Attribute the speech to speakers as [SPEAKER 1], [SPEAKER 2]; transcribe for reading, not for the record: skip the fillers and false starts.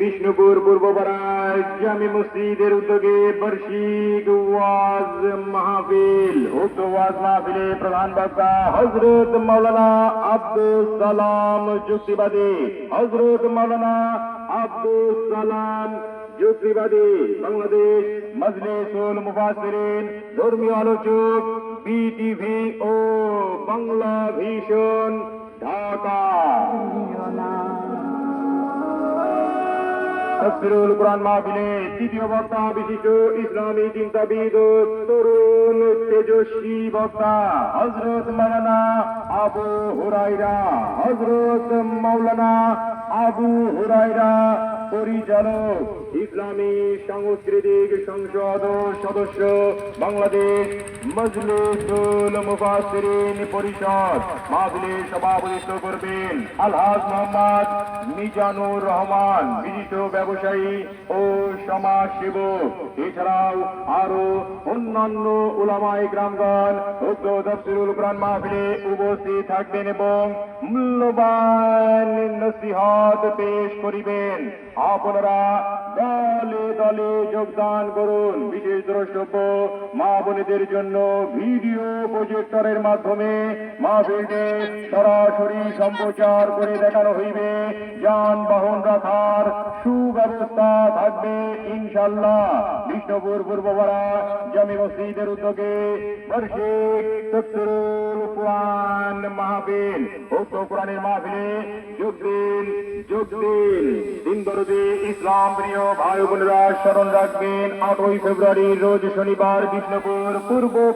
[SPEAKER 1] বিষ্ণুপুর পূর্বপাড়ায় জামি মসজিদের উদ্যোগে বার্ষিক ওয়াজ মাহফিল। উক্ত ওয়াজ মাহফিলে প্রধান বক্তা হযরত মাওলানা আব্দুস সালাম যুক্তিবাদী। হযরত মাওলানা আব্দুস সালাম যুক্তিবাদী বাংলাদেশ মজলিসুল মুফাসসিরিন, ধর্মীয় আলোচক, বিটিভি ও বাংলা ভিশন, ঢাকা। তাফসীরুল কুরআন মাহফিলে তৃতীয় বক্তা বিশিষ্ট ইসলামী চিন্তাবিদ ও তরুণ তেজস্বী বক্তা হযরত মাওলানা আবু হুরায়রা। হযরত মাওলানা আবু হুরায়রা পরিচালক, ইসলামী সাংস্কৃতিক সংসদ সদস্য, বাংলাদেশ মজলিসুল মুফাসসিরিন পরিষদ। মাহফিলে সভাপতিত্ব করবেন আলহাজ মোহাম্মদ মিজানুর রহমান, বিশিষ্ট ব্যবসায়ী ও সমাজসেবক। এছাড়াও আরো অন্যান্য উলামায়ে কেরামগণ উক্ত তাফসীরুল কুরআন মাহফিলে উপস্থিত থাকবেন এবং মূল্যবান নসিহত পেশ করিবেন। আপনারা দলে দলে যোগদান করুন। বিশেষ দ্রষ্টব্য, মা বোনেদের জন্য ভিডিও প্রজেক্টরের মাধ্যমে মাহফিলকে সরাসরি সম্প্রচার করে দেখানো হইবে। যানবাহন রাখার সুব্যবস্থা থাকবে ইনশাআল্লাহ। বিষ্ণুপুর পূর্বপাড়া জামি মসজিদের উদ্যোগে বার্ষিক তাফসীরুল কুরআন মাহফিল। উক্ত কোরআনের মাহফিলে যোগ দিন দিন দরদি ইসলাম প্রিয় ভাই বোনেরা স্মরণ রাখবেন 8ই ফেব্রুয়ারি রোজ শনিবার বিষ্ণুপুর পূর্ব